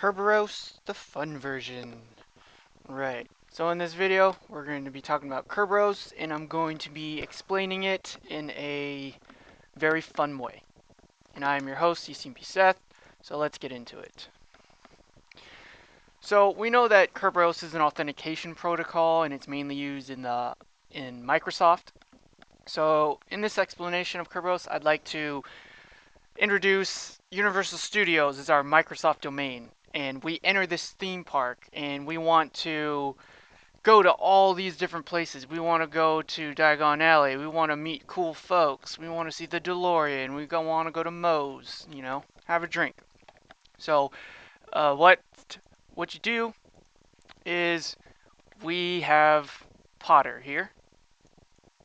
Kerberos, the fun version. Right. So in this video, we're going to be talking about Kerberos, and I'm going to be explaining it in a very fun way. And I am your host, ECMP Seth, so let's get into it. So we know that Kerberos is an authentication protocol, and it's mainly used in Microsoft. So in this explanation of Kerberos, I'd like to introduce Universal Studios as our Microsoft domain. And we enter this theme park, and we want to go to all these different places. We want to go to Diagon Alley. We want to meet cool folks. We want to see the DeLorean. We want to go to Moe's. Have a drink. So, what you do is we have Potter here.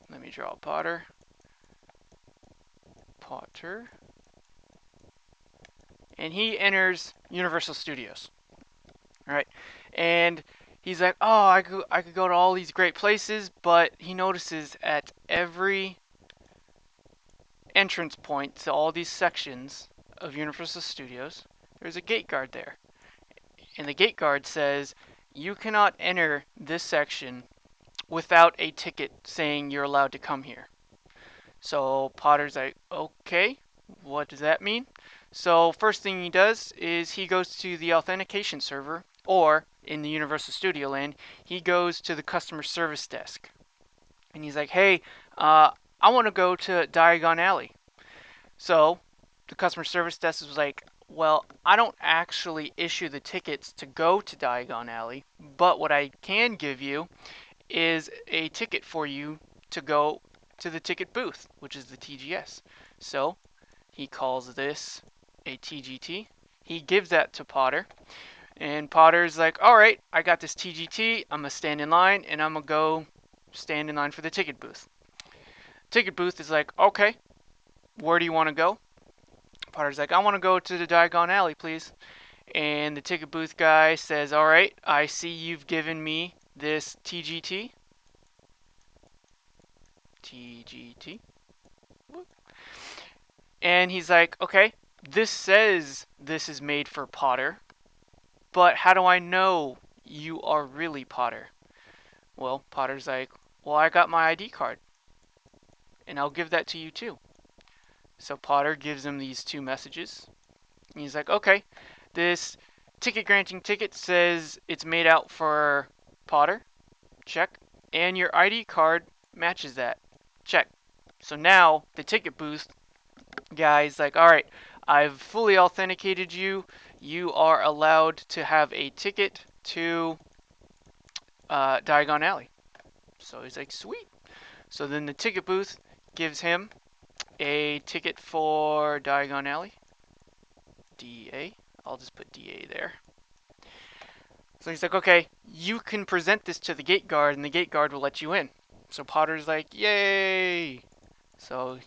Let me draw Potter. And he enters Universal Studios. All right, and he's like, "Oh, I could go to all these great places," but he notices at every entrance point to all these sections of Universal Studios, there's a gate guard there. And the gate guard says, "You cannot enter this section without a ticket saying you're allowed to come here." So Potter's like, "Okay, what does that mean?" So first thing he does is he goes to the authentication server, or in the Universal Studio land, he goes to the customer service desk. And he's like, "Hey, I want to go to Diagon Alley." So the customer service desk was like, "Well, I don't actually issue the tickets to go to Diagon Alley, but what I can give you is a ticket for you to go to the ticket booth, which is the TGS." So he calls this a TGT. He gives that to Potter, and Potter's like, "All right, I got this TGT. I'm gonna stand in line, and I'm gonna go stand in line for the ticket booth." Ticket booth is like, "Okay, where do you want to go?" Potter's like, "I want to go to the Diagon Alley, please." And the ticket booth guy says, "All right, I see you've given me this TGT. TGT. And he's like, "Okay, this says this is made for Potter, but how do I know you are really Potter?" Well, Potter's like, "Well, I got my ID card, and I'll give that to you too." So Potter gives him these two messages. And he's like, "Okay, this ticket granting ticket says it's made out for Potter. Check. And your ID card matches that. Check." So now the ticket booth guy's like, "All right, I've fully authenticated you. You are allowed to have a ticket to Diagon Alley." So he's like, "Sweet." So then the ticket booth gives him a ticket for Diagon Alley. DA. I'll just put DA there. So he's like, "Okay, you can present this to the gate guard, and the gate guard will let you in." So Potter's like, "Yay!" So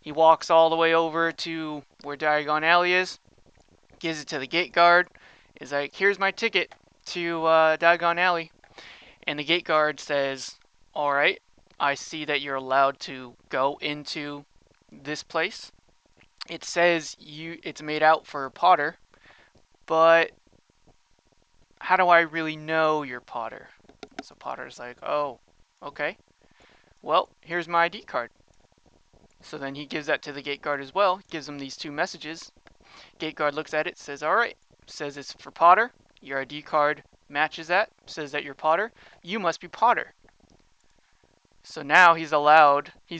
he walks all the way over to where Diagon Alley is, gives it to the gate guard, is like, "Here's my ticket to Diagon Alley." And the gate guard says, "All right, I see that you're allowed to go into this place. It says it's made out for Potter, but how do I really know you're Potter?" So Potter's like, "Oh, okay. Well, here's my ID card." So then he gives that to the gate guard as well, gives him these two messages. Gate guard looks at it, says, "All right," says it's for Potter. Your ID card matches that, says that you're Potter. You must be Potter. So now he's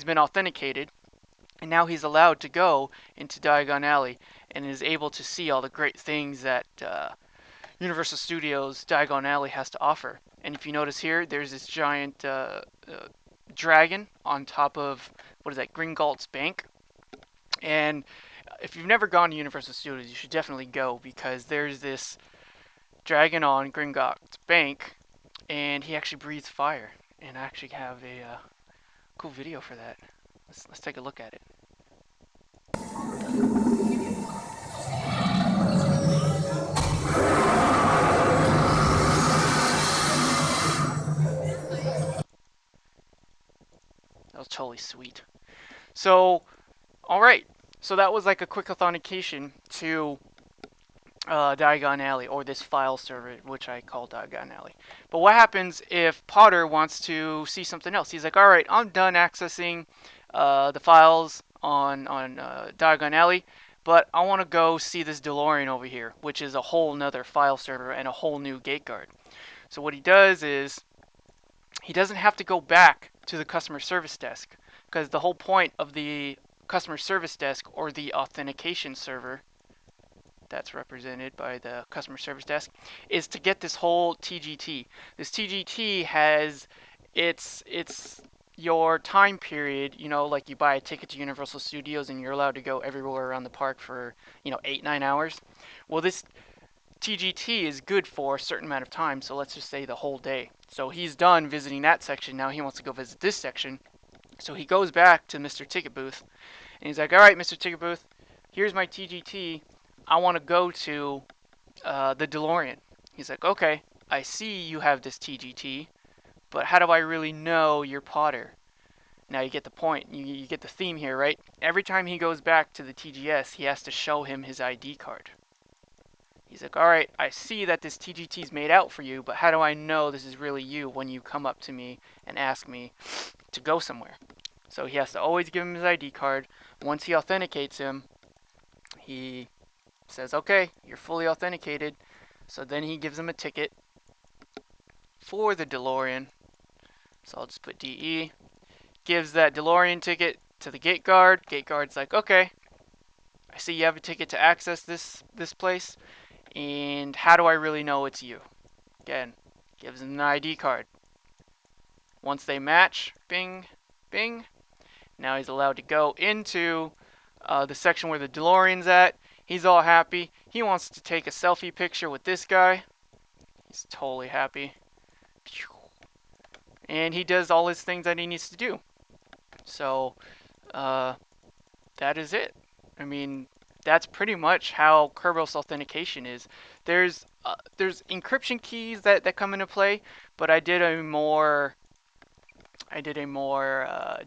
been authenticated, and now he's allowed to go into Diagon Alley and is able to see all the great things that Universal Studios Diagon Alley has to offer. And if you notice here, there's this giant dragon on top of, what is that, Gringotts Bank. And if you've never gone to Universal Studios, you should definitely go, because there's this dragon on Gringotts Bank, and he actually breathes fire. And I actually have a cool video for that. Let's take a look at it. That was totally sweet. So, all right. So that was like a quick authentication to Diagon Alley, or this file server, which I call Diagon Alley. But what happens if Potter wants to see something else? He's like, all right, I'm done accessing the files on Diagon Alley, but I want to go see this DeLorean over here, which is a whole nother file server and a whole new gate guard. So what he does is he doesn't have to go back to the customer service desk, because the whole point of the customer service desk, or the authentication server that's represented by the customer service desk, is to get this whole TGT. This TGT has it's your time period. You know, like you buy a ticket to Universal Studios and you're allowed to go everywhere around the park for 8-9 hours. Well, this TGT is good for a certain amount of time. So let's just say the whole day. So he's done visiting that section. Now he wants to go visit this section. So he goes back to Mr. Ticket Booth and he's like, all right, Mr. Ticket Booth, here's my TGT. I want to go to the DeLorean. He's like, okay, I see you have this TGT, but how do I really know you're Potter? Now you get the point. You get the theme here, right? Every time he goes back to the TGS, he has to show him his ID card. He's like, all right, I see that this TGT is made out for you, but how do I know this is really you when you come up to me and ask me to go somewhere? So he has to always give him his ID card. Once he authenticates him, he says, okay, you're fully authenticated. So then he gives him a ticket for the DeLorean. So I'll just put DE. Gives that DeLorean ticket to the gate guard. Gate guard's like, okay, I see you have a ticket to access this place. And how do I really know it's you? Again, gives him an ID card. Once they match, bing, bing. Now he's allowed to go into the section where the DeLorean's at. He's all happy. He wants to take a selfie picture with this guy. He's totally happy. And he does all his things that he needs to do. So, that is it. I mean, that's pretty much how Kerberos authentication is. There's encryption keys that come into play, but I did a more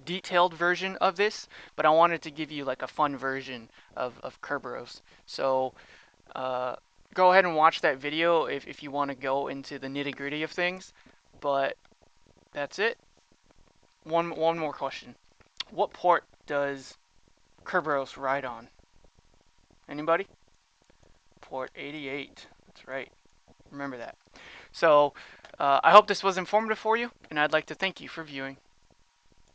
detailed version of this. But I wanted to give you like a fun version of Kerberos. So go ahead and watch that video if you want to go into the nitty gritty of things. But that's it. One more question. What port does Kerberos ride on? Anybody? Port 88. That's right. Remember that. So I hope this was informative for you, and I'd like to thank you for viewing.